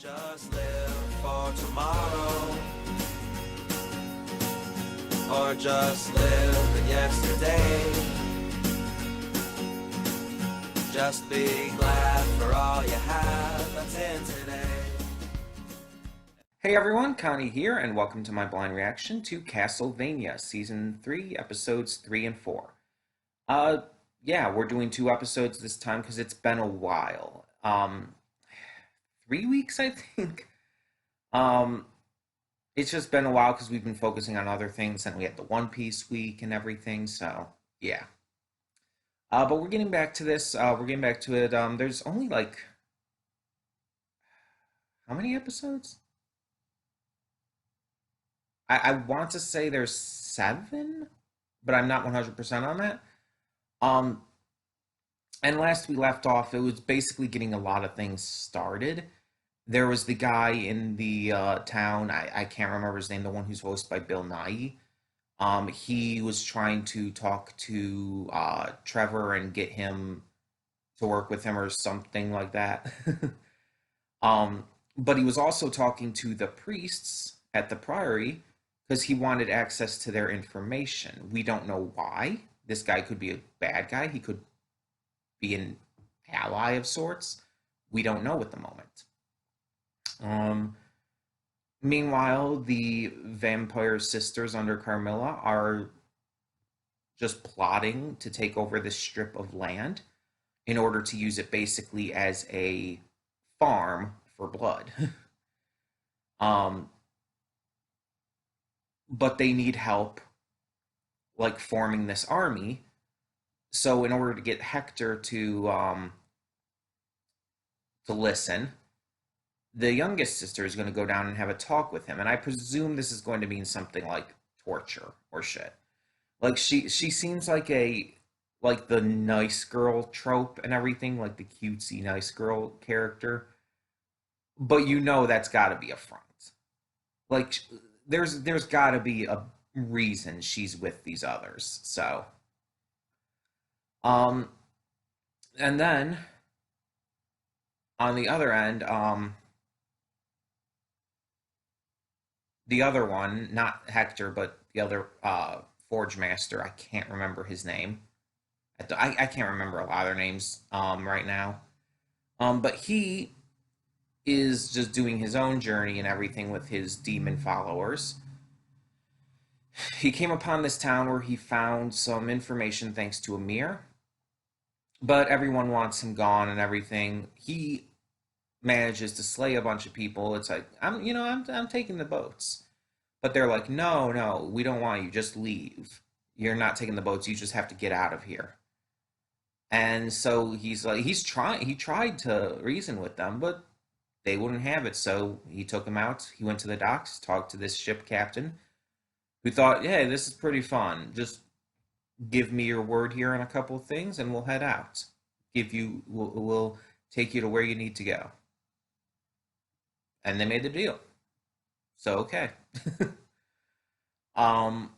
Don't just live for tomorrow, or just live in yesterday. Just be glad for all you have that's in today. Hey everyone, Connie here, and welcome to my blind reaction to Castlevania Season 3, Episodes 3 and 4. Uh, yeah, we're doing 2 episodes this time because it's been a while. 3 weeks, I think. Um, it's just been a while because we've been focusing on other things, and we had the One Piece week and everything, so yeah. But we're getting back to this. We're getting back to it. There's only like, how many episodes? I want to say there's 7, but I'm not 100% on that. Um, and last we left off, it was basically getting a lot of things started. There was the guy in the town, I can't remember his name, the one who's voiced by Bill Nye. He was trying to talk to Trevor and get him to work with him or something like that. um, but he was also talking to the priests at the priory because he wanted access to their information. We don't know why. This guy could be a bad guy. He could be an ally of sorts. We don't know at the moment. Um, Meanwhile, the vampire sisters under Carmilla are just plotting to take over this strip of land in order to use it basically as a farm for blood. um, but they need help, like forming this army. So, in order to get Hector to listen, the youngest sister is going to go down and have a talk with him, and I presume this is going to mean something like torture or shit. Like she seems like the nice girl trope and everything, like the cutesy nice girl character, but you know that's got to be a front. Like there's got to be a reason she's with these others. So um and then on the other end, the other one, not Hector, but the other Forge Master. I can't remember his name. I can't remember a lot of their names right now. But he is just doing his own journey and everything with his demon followers. He came upon this town where he found some information thanks to a mirror, but everyone wants him gone and everything. He manages to slay a bunch of people. It's like I'm taking the boats. But they're like, no, no, we don't want you. Just leave. You're not taking the boats. You just have to get out of here. And so he's like, he tried to reason with them, but they wouldn't have it. So he took them out. He went to the docks, talked to this ship captain, who thought, hey, this is pretty fun. Just give me your word here on a couple of things, and we'll head out. We'll take you to where you need to go. And they made the deal. So okay. um,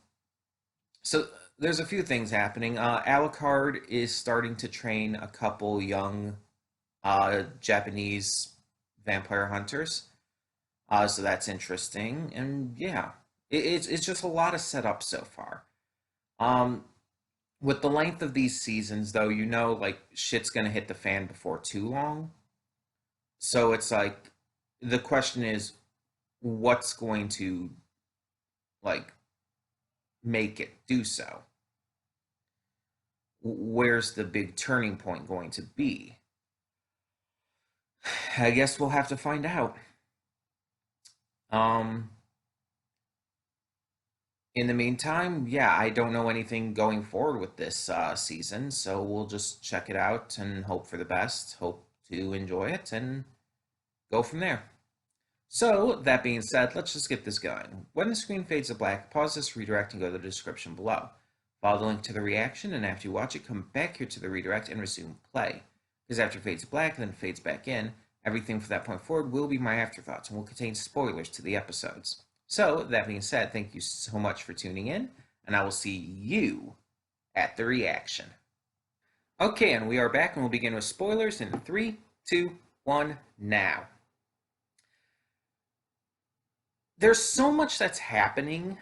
so there's a few things happening. Alucard is starting to train a couple young Japanese vampire hunters. So that's interesting, and yeah, it's just a lot of setup so far. Um, with the length of these seasons, though, like shit's gonna hit the fan before too long. So it's like the question is, what's going to like make it do so? Where's the big turning point going to be? I guess we'll have to find out. Um, in the meantime, yeah, I don't know anything going forward with this season, so we'll just check it out and hope for the best. Hope to enjoy it and go from there. So, that being said, let's just get this going. When the screen fades to black, pause this redirect and go to the description below. Follow the link to the reaction, and after you watch it, come back here to the redirect and resume play. Because after it fades to black and then fades back in, everything from that point forward will be my afterthoughts and will contain spoilers to the episodes. So, that being said, thank you so much for tuning in, and I will see you at the reaction. Okay, and we are back, and we'll begin with spoilers in 3, 2, 1, now. there's so much that's happening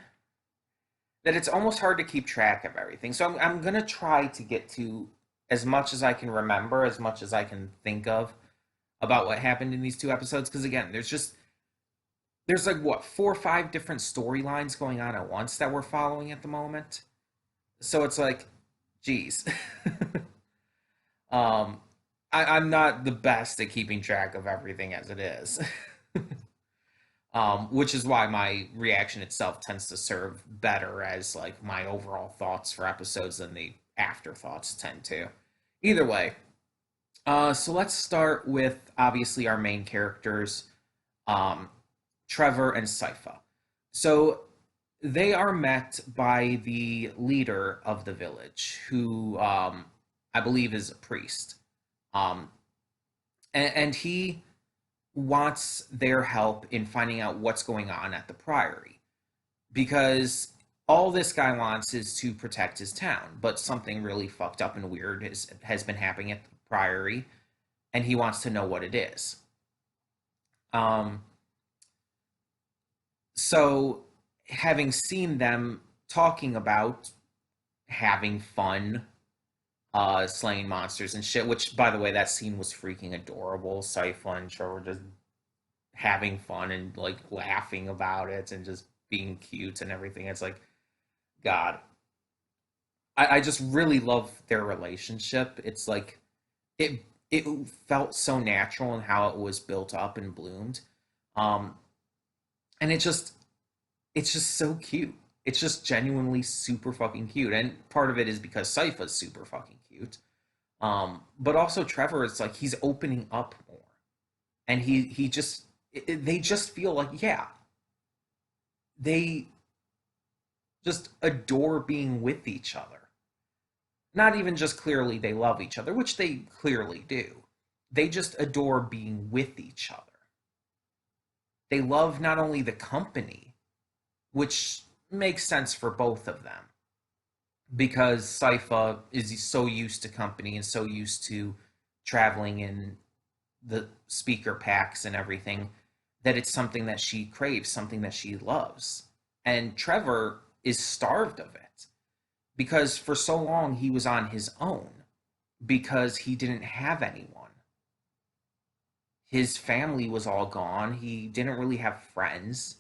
that it's almost hard to keep track of everything. So I'm going to try to get to as much as I can remember, as much as I can think of about what happened in these two episodes. Because again, there's like what, 4 or 5 different storylines going on at once that we're following at the moment. So it's like, geez. um, I'm not the best at keeping track of everything as it is. Which is why my reaction itself tends to serve better as like my overall thoughts for episodes than the afterthoughts tend to. Either way, so let's start with obviously our main characters, um, Trevor and Sypha. So they are met by the leader of the village, who I believe is a priest, um, and he wants their help in finding out what's going on at the priory, because all this guy wants is to protect his town, but something really fucked up and weird has been happening at the priory, and he wants to know what it is. Um, so, having seen them talking about having fun, slaying monsters and shit, which, by the way, that scene was freaking adorable. Sypha and Trevor just having fun and like laughing about it and just being cute and everything. It's like, God, I just really love their relationship. It's like it it felt so natural in how it was built up and bloomed. Um, and it's just so cute. It's just genuinely super fucking cute. And part of it is because Sypha's super fucking cute. But also Trevor is like he's opening up more. And he just they just feel like, yeah, they just adore being with each other. Not even just clearly they love each other, which they clearly do. They just adore being with each other. They love not only the company, which makes sense for both of them, because Sypha is so used to company and so used to traveling in the speaker packs and everything, that it's something that she craves, something that she loves. And Trevor is starved of it because for so long he was on his own because he didn't have anyone. His family was all gone. He didn't really have friends.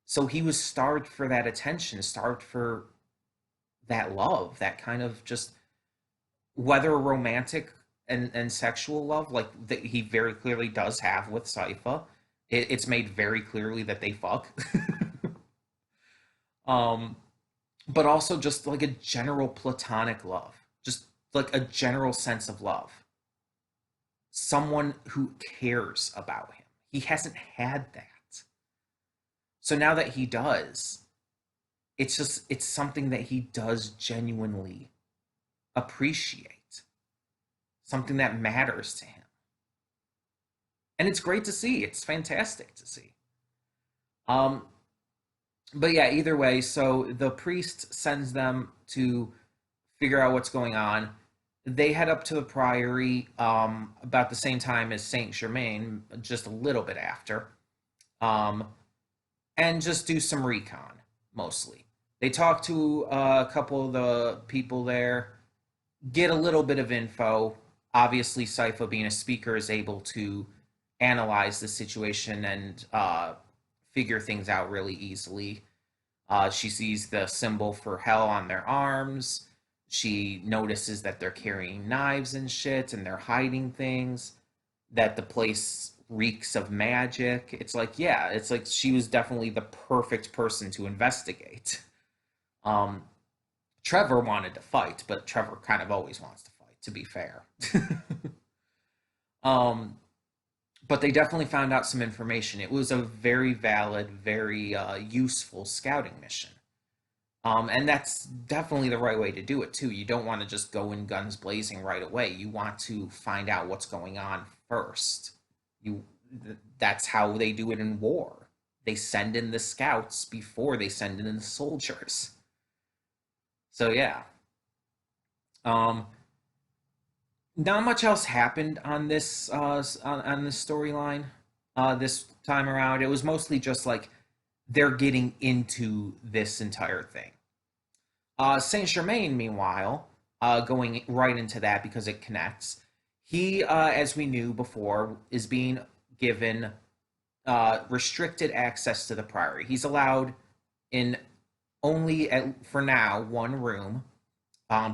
So he was starved for that attention, starved for that love, that kind of just whether romantic and sexual love, like that he very clearly does have with Sypha. It's made very clearly that they fuck. um, but also just like a general platonic love, just like a general sense of love. Someone who cares about him. He hasn't had that. So now that he does, it's something that he does genuinely appreciate, something that matters to him. And it's great to see. It's fantastic to see. Um, but yeah, either way, so the priest sends them to figure out what's going on. They head up to the priory about the same time as Saint Germain, just a little bit after, um, and just do some recon mostly. They talk to a couple of the people there, get a little bit of info. Obviously, Sypha, being a speaker, is able to analyze the situation and figure things out really easily. She sees the symbol for hell on their arms. She notices that they're carrying knives and shit and they're hiding things, that the place reeks of magic. It's like, yeah, it's like she was definitely the perfect person to investigate. Um, Trevor wanted to fight, but Trevor kind of always wants to fight, to be fair. um, but they definitely found out some information. It was a very valid, very useful scouting mission. And that's definitely the right way to do it too. You don't want to just go in guns blazing right away. You want to find out what's going on first. You that's how they do it in war. They send in the scouts before they send in the soldiers. So yeah. Um, Not much else happened on this on this storyline this time around. It was mostly just like they're getting into this entire thing. Saint Germain, meanwhile, going right into that because it connects, he, as we knew before, is being given restricted access to the Priory. He's allowed in only, for now, one room.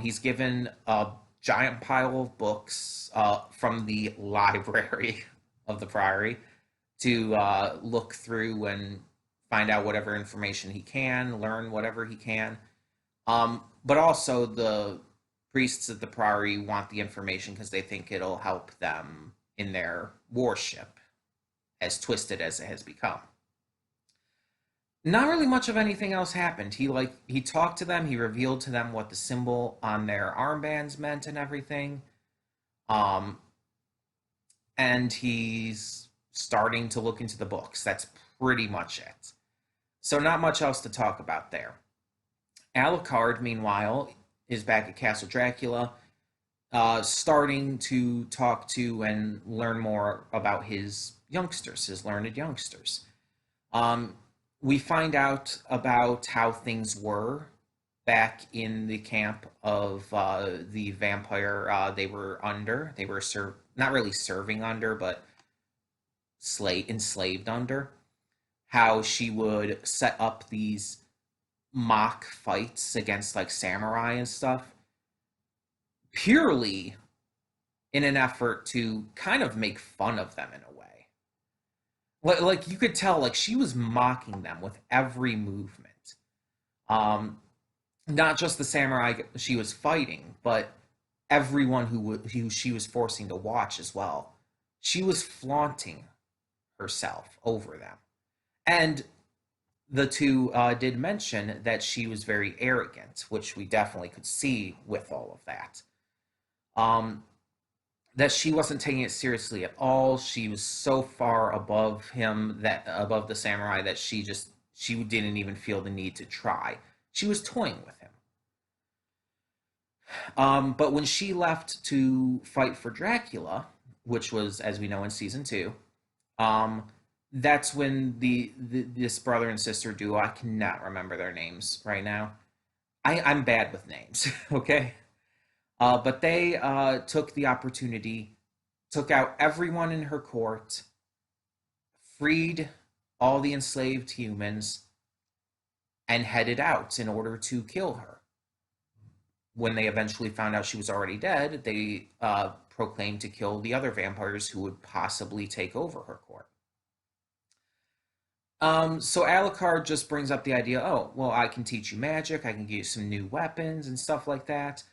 He's given a giant pile of books from the library of the Priory to look through and find out whatever information he can, learn whatever he can. But also, the priests at the Priory want the information because they think it'll help them in their worship, as twisted as it has become. Not really much of anything else happened. He talked to them, he revealed to them what the symbol on their armbands meant and everything. Um, and he's starting to look into the books. That's pretty much it. So not much else to talk about there. Alucard, meanwhile, is back at Castle Dracula, starting to talk to and learn more about his youngsters, his learned youngsters. We find out about how things were back in the camp of the vampire they were under. They were not really serving under, but enslaved under. How she would set up these mock fights against like samurai and stuff, purely in an effort to kind of make fun of them in a way. Like you could tell, like she was mocking them with every movement. Not just the samurai she was fighting, but everyone who she was forcing to watch as well. She was flaunting herself over them. And the two did mention that she was very arrogant, which we definitely could see with all of that. That she wasn't taking it seriously at all. She was so far above him, that above the samurai, that she didn't even feel the need to try. She was toying with him. But when she left to fight for Dracula, which was, as we know, in season 2, that's when this brother and sister duo, I cannot remember their names right now. I'm bad with names, okay? But they took the opportunity, took out everyone in her court, freed all the enslaved humans, and headed out in order to kill her. When they eventually found out she was already dead, they proclaimed to kill the other vampires who would possibly take over her court. So Alucard just brings up the idea, oh, well, I can teach you magic, I can give you some new weapons and stuff like that.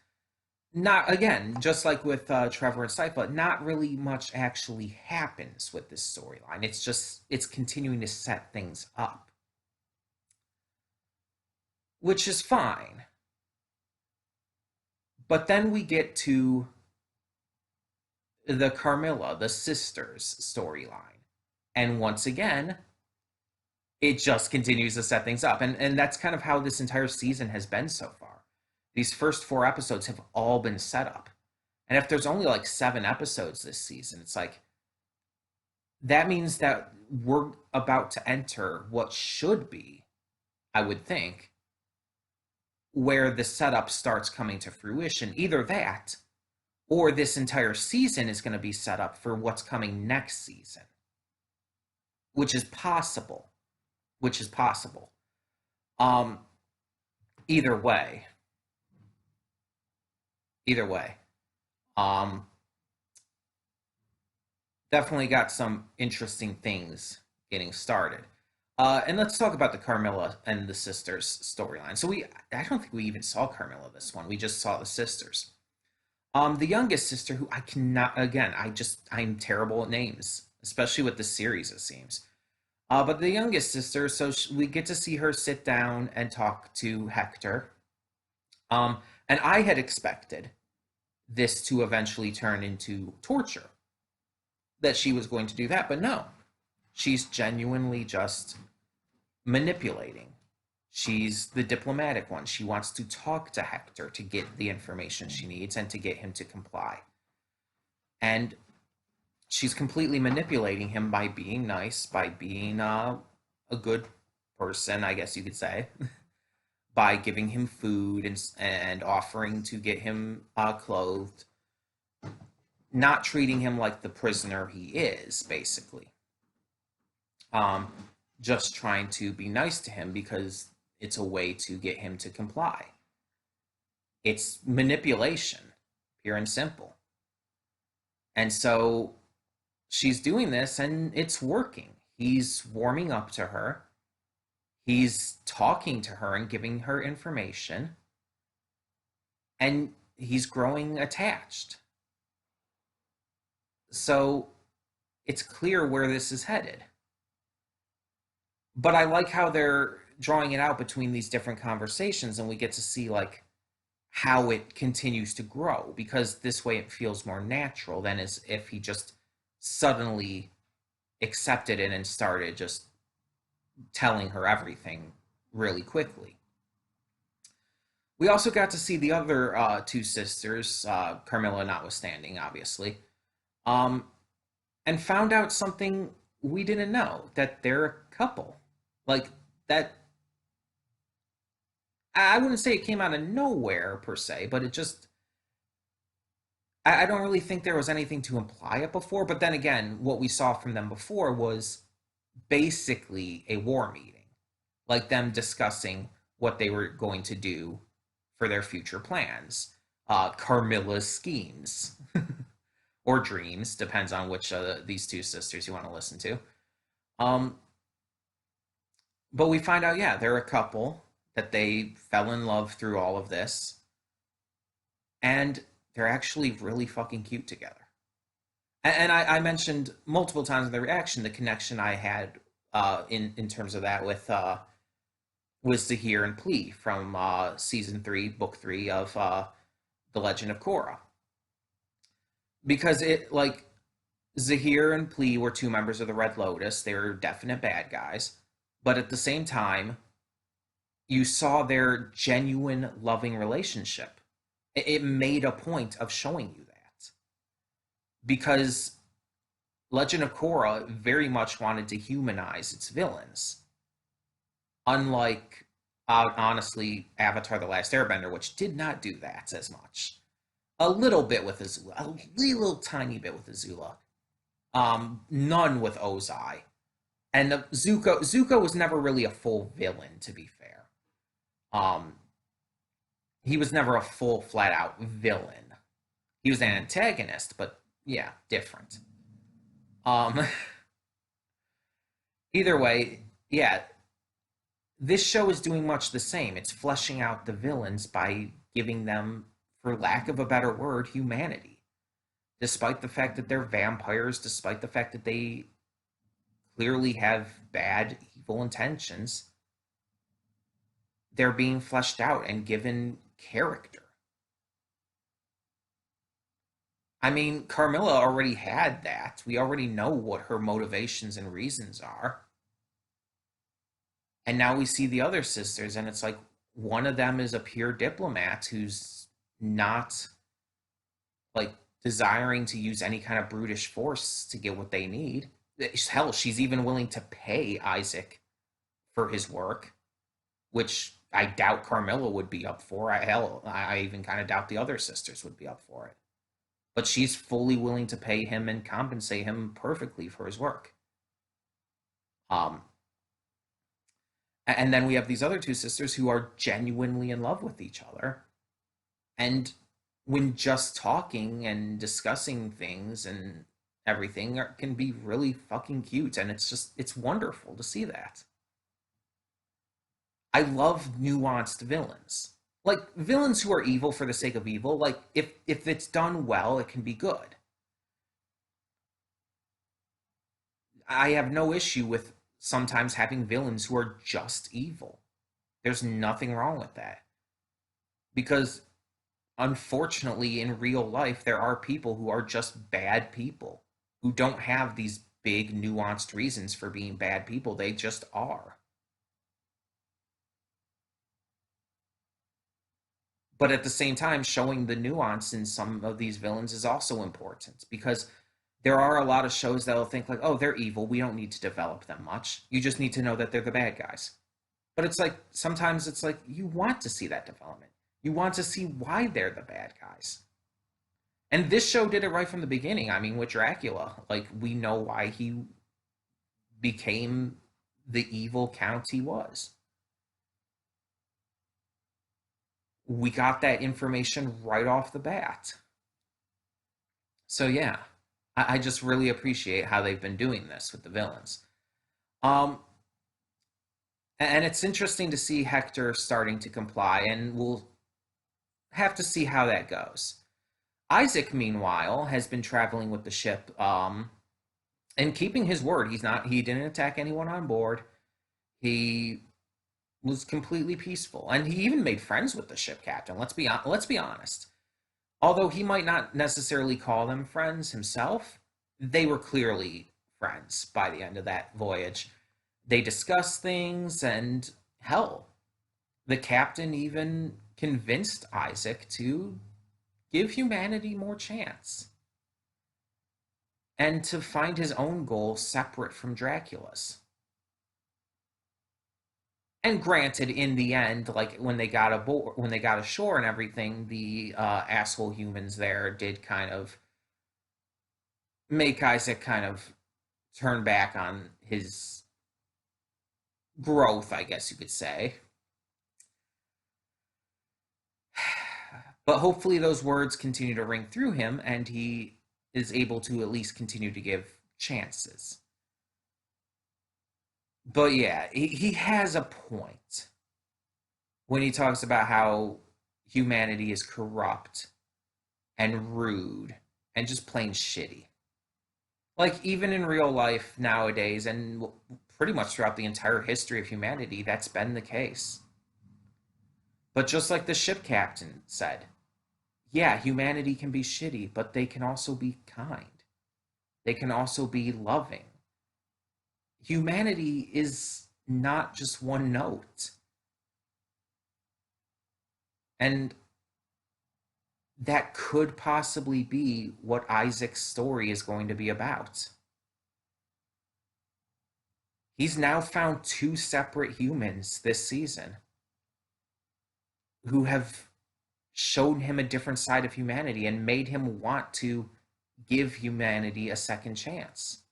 Not, again, just like with Trevor and Sypha, not really much actually happens with this storyline. It's continuing to set things up. Which is fine. But then we get to the Carmilla, the sisters storyline. And once again, it just continues to set things up. And that's kind of how this entire season has been so far. These first 4 episodes have all been set up. And if there's only like 7 episodes this season, it's like, that means that we're about to enter what should be, I would think, where the setup starts coming to fruition. Either that, or this entire season is going to be set up for what's coming next season. Which is possible. Either way. Definitely got some interesting things getting started. And let's talk about the Carmilla and the sisters storyline. So I don't think we even saw Carmilla this one. We just saw the sisters. The youngest sister, who I cannot, again, I'm terrible at names, especially with the series, it seems. But the youngest sister, so we get to see her sit down and talk to Hector. And I had expected this to eventually turn into torture. That she was going to do that, but no. She's genuinely just manipulating. She's the diplomatic one. She wants to talk to Hector to get the information she needs and to get him to comply. And she's completely manipulating him by being nice, by being a good person, I guess you could say, by giving him food and offering to get him clothed, not treating him like the prisoner he is, basically. Um, just trying to be nice to him because it's a way to get him to comply. It's manipulation, pure and simple. And so she's doing this and it's working. He's warming up to her. He's talking to her and giving her information. And he's growing attached. So it's clear where this is headed. But I like how they're drawing it out between these different conversations, and we get to see like how it continues to grow, because this way it feels more natural than as if he just suddenly accepted it and started just telling her everything really quickly. We also got to see the other two sisters, Carmilla notwithstanding, obviously, um, and found out something we didn't know, that they're a couple. Like, that, I wouldn't say it came out of nowhere per se, but it just, I don't really think there was anything to imply it before. But then again, what we saw from them before was basically a war meeting, like them discussing what they were going to do for their future plans, Carmilla's schemes or dreams, depends on which of these two sisters you want to listen to. Um, but we find out, yeah, they're a couple, that they fell in love through all of this, and they're actually really fucking cute together. And I mentioned multiple times in the reaction the connection I had in terms of that with Zahir and Plea from season 3, book 3 of The Legend of Korra, because it, like, Zahir and Plea were two members of the Red Lotus. They were definite bad guys, but at the same time, you saw their genuine loving relationship. It made a point of showing you that, because Legend of Korra very much wanted to humanize its villains, unlike honestly Avatar: The Last Airbender, which did not do that as much. A little bit with Azula, a little tiny bit with Azula, none with Ozai, and Zuko was never really a full villain, to be fair. Um, he was never a full flat out villain. He was an antagonist, but yeah, different. Um, Either way, yeah, this show is doing much the same. It's fleshing out the villains by giving them, for lack of a better word, humanity. Despite the fact that they're vampires, despite the fact that they clearly have bad, evil intentions, they're being fleshed out and given character. I mean, Carmilla already had that. We already know what her motivations and reasons are. And now we see the other sisters, and it's like one of them is a pure diplomat who's not, like, desiring to use any kind of brutish force to get what they need. Hell, she's even willing to pay Isaac for his work, which I doubt Carmilla would be up for. I even kind of doubt the other sisters would be up for it. But she's fully willing to pay him and compensate him perfectly for his work. Um, and then we have these other two sisters who are genuinely in love with each other. And when just talking and discussing things and everything can be really fucking cute. And it's wonderful to see that. I love nuanced villains. Like, villains who are evil for the sake of evil. Like, if it's done well, it can be good. I have no issue with sometimes having villains who are just evil. There's nothing wrong with that. Because unfortunately, in real life, there are people who are just bad people, who don't have these big, nuanced reasons for being bad people. They just are. But at the same time, showing the nuance in some of these villains is also important, because there are a lot of shows that'll think like, oh, they're evil. We don't need to develop them much. You just need to know that they're the bad guys. But it's like sometimes it's like you want to see that development. You want to see why they're the bad guys. And this show did it right from the beginning. I mean, with Dracula, like we know why he became the evil count he was. We got that information right off the bat. So yeah, I just really appreciate how they've been doing this with the villains. Um, and it's interesting to see Hector starting to comply, and we'll have to see how that goes. Isaac, meanwhile, has been traveling with the ship, and keeping his word. He didn't attack anyone on board. He was completely peaceful, and he even made friends with the ship captain. Let's be honest. Although he might not necessarily call them friends himself, they were clearly friends by the end of that voyage. They discussed things, and hell, the captain even convinced Isaac to give humanity more chance and to find his own goal separate from Dracula's. And granted, in the end, like when they got ashore and everything, the asshole humans there did kind of make Isaac kind of turn back on his growth, I guess you could say. But hopefully those words continue to ring through him and he is able to at least continue to give chances. But yeah, he has a point when he talks about how humanity is corrupt and rude and just plain shitty. Like, even in real life nowadays, and pretty much throughout the entire history of humanity, that's been the case. But just like the ship captain said, yeah, humanity can be shitty, but they can also be kind. They can also be loving. Humanity is not just one note. And that could possibly be what Isaac's story is going to be about. He's now found two separate humans this season who have shown him a different side of humanity and made him want to give humanity a second chance.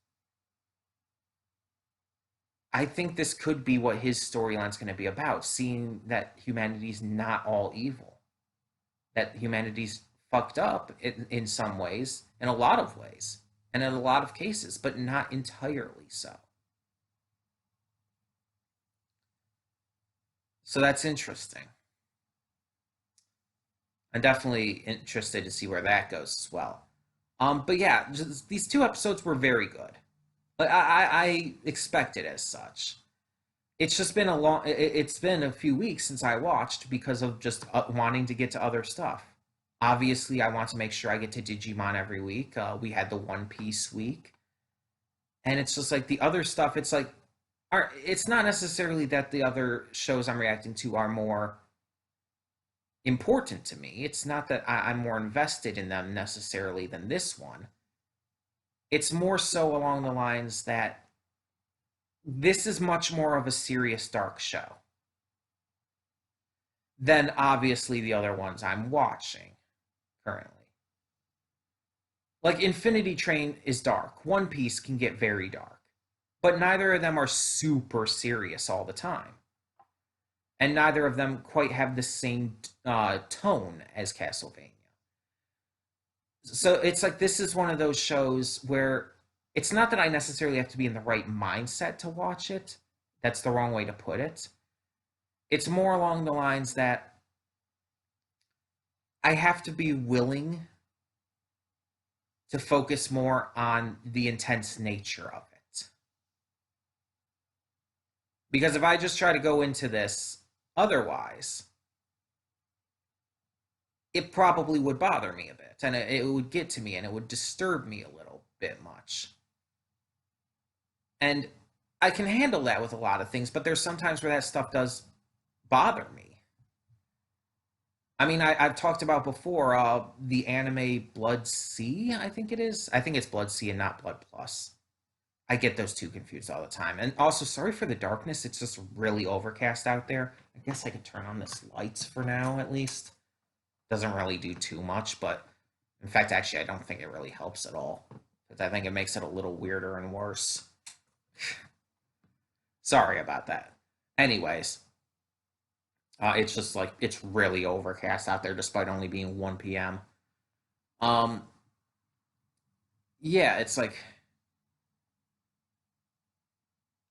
I think this could be what his storyline's going to be about, seeing that humanity's not all evil, that humanity's fucked up in some ways, in a lot of ways, and in a lot of cases, but not entirely so. So that's interesting. I'm definitely interested to see where that goes as well. But yeah, just, these two episodes were very good. But I expected as such. It's just been it's been a few weeks since I watched because of just wanting to get to other stuff. Obviously, I want to make sure I get to Digimon every week. We had the One Piece week, and it's just like the other stuff. It's like, it's not necessarily that the other shows I'm reacting to are more important to me. It's not that I'm more invested in them necessarily than this one. It's more so along the lines that this is much more of a serious, dark show than obviously the other ones I'm watching currently. Like Infinity Train is dark, One Piece can get very dark, but neither of them are super serious all the time. And neither of them quite have the same tone as Castlevania. So it's like this is one of those shows where it's not that I necessarily have to be in the right mindset to watch it. That's the wrong way to put it. It's more along the lines that I have to be willing to focus more on the intense nature of it. Because if I just try to go into this otherwise, it probably would bother me a bit and it would get to me and it would disturb me a little bit much. And I can handle that with a lot of things, but there's sometimes where that stuff does bother me. I mean, I've talked about before the anime Blood Sea, I think it is. I think it's Blood Sea and not Blood Plus. I get those two confused all the time. And also, sorry for the darkness. It's just really overcast out there. I guess I could turn on this lights for now, at least. Doesn't really do too much, but in fact, actually, I don't think it really helps at all. Because I think it makes it a little weirder and worse. Sorry about that. Anyways, it's just like it's really overcast out there, despite only being 1 p.m. Um, yeah, it's like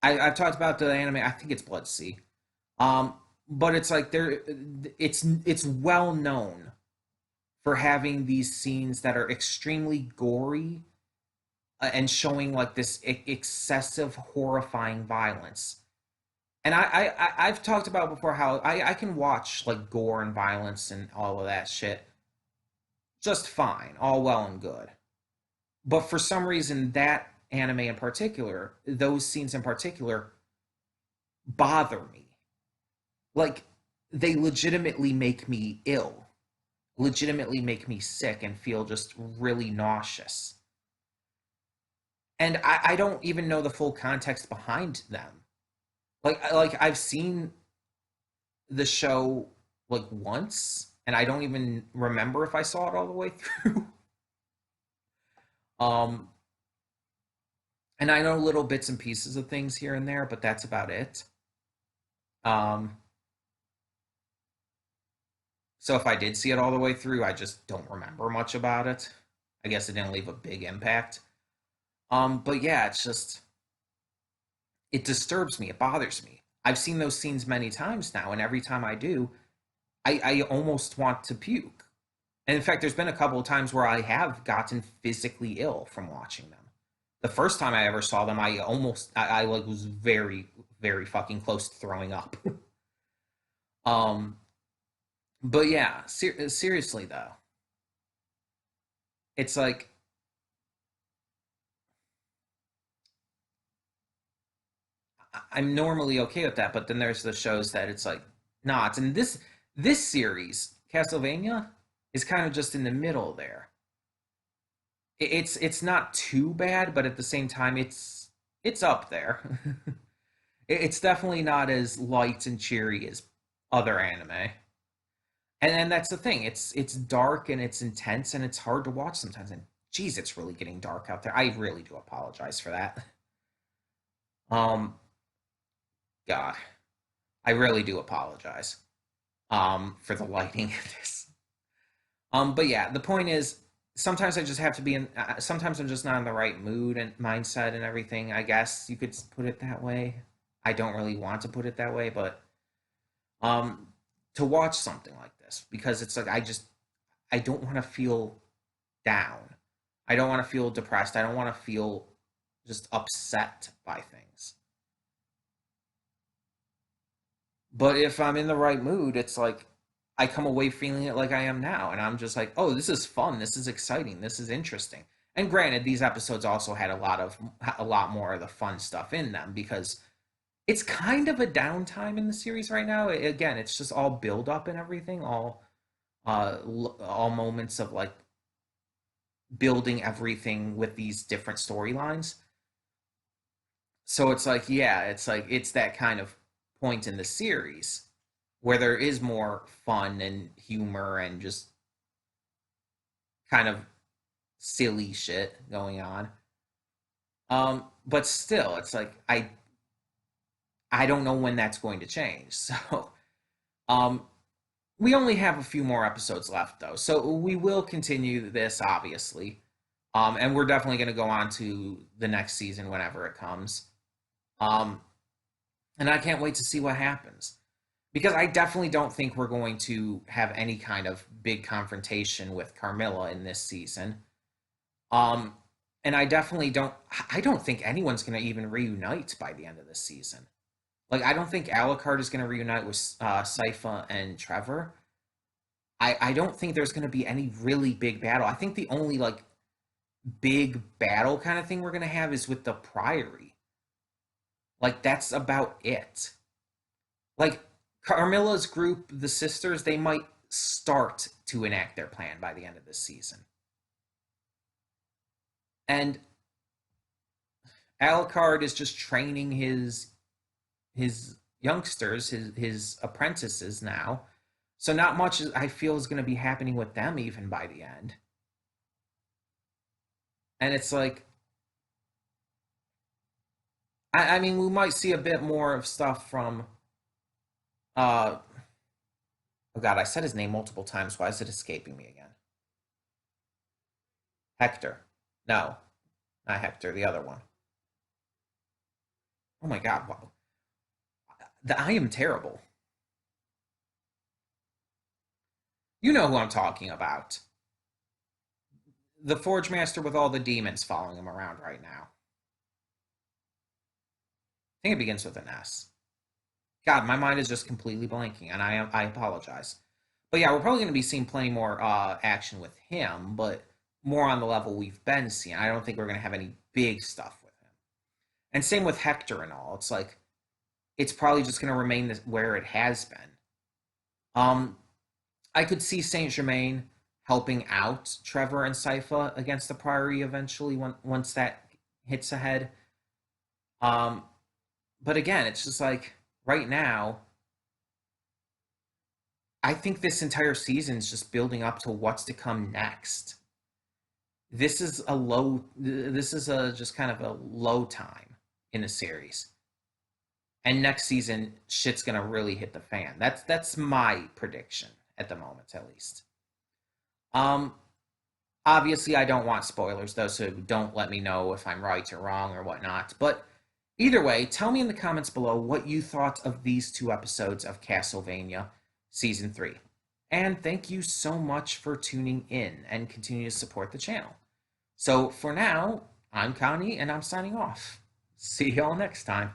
I've talked about the anime. I think it's Blood Sea. Um, but it's like it's well known for having these scenes that are extremely gory and showing like this excessive, horrifying violence. And I've talked about before how I can watch like gore and violence and all of that shit just fine, all well and good. But for some reason, that anime in particular, those scenes in particular, bother me. Like they legitimately make me ill, legitimately make me sick and feel just really nauseous. And I don't even know the full context behind them. Like I've seen the show like once, and I don't even remember if I saw it all the way through. um, and I know little bits and pieces of things here and there, but that's about it. Um, so if I did see it all the way through, I just don't remember much about it. I guess it didn't leave a big impact. But yeah, it's just it disturbs me. It bothers me. I've seen those scenes many times now, and every time I do, I almost want to puke. And in fact, there's been a couple of times where I have gotten physically ill from watching them. The first time I ever saw them, I like was very, very fucking close to throwing up. um, but yeah, seriously though, it's like I'm normally okay with that, but then there's the shows that it's like not. And this series, Castlevania, is kind of just in the middle there. It's not too bad, but at the same time, it's up there. It's definitely not as light and cheery as other anime. And that's the thing. It's dark and it's intense and it's hard to watch sometimes. And geez, it's really getting dark out there. I really do apologize for that. Um, God, I really do apologize. For the lighting of this. But yeah, the point is, sometimes I just have to be in. Sometimes I'm just not in the right mood and mindset and everything. I guess you could put it that way. I don't really want to put it that way, but um, to watch something like this because it's like I don't want to feel down. I don't want to feel depressed. I don't want to feel just upset by things. But if I'm in the right mood, it's like I come away feeling it like I am now. And I'm just like, oh, this is fun. This is exciting. This is interesting. And granted, these episodes also had a lot more of the fun stuff in them because it's kind of a downtime in the series right now. Again, it's just all build up and everything, all moments of like building everything with these different storylines. So it's like, yeah, it's like it's that kind of point in the series where there is more fun and humor and just kind of silly shit going on. But still, it's like I don't know when that's going to change. So, um, we only have a few more episodes left though, so we will continue this obviously. And we're definitely going to go on to the next season whenever it comes. Um, and I can't wait to see what happens because I definitely don't think we're going to have any kind of big confrontation with Carmilla in this season. Um, and I don't think anyone's going to even reunite by the end of this season. Like, I don't think Alucard is going to reunite with Sypha and Trevor. I don't think there's going to be any really big battle. I think the only, like, big battle kind of thing we're going to have is with the Priory. Like, that's about it. Like, Carmilla's group, the sisters, they might start to enact their plan by the end of this season. And Alucard is just training his youngsters, his apprentices now. So not much I feel is going to be happening with them even by the end. And it's like, I mean, we might see a bit more of stuff from uh oh god, I said his name multiple times. Why is it escaping me again? Hector. No, not Hector, the other one. Oh my god, wow. I am terrible. You know who I'm talking about. The Forge Master with all the demons following him around right now. I think it begins with an S. God, my mind is just completely blanking, and I apologize. But yeah, we're probably going to be seeing plenty more action with him, but more on the level we've been seeing. I don't think we're going to have any big stuff with him. And same with Hector and all. It's like it's probably just going to remain where it has been. Um, I could see Saint Germain helping out Trevor and Sypha against the Priory eventually once that hits ahead. Um, but again, it's just like right now, I think this entire season is just building up to what's to come next. This is a low. This is a just kind of a low time in the series, and next season shit's gonna really hit the fan. That's my prediction at the moment, at least. Um, Obviously, I don't want spoilers though, so don't let me know if I'm right or wrong or whatnot. But either way, tell me in the comments below what you thought of these two episodes of Castlevania Season 3. And thank you so much for tuning in and continue to support the channel. So for now, I'm Connie and I'm signing off. See y'all next time.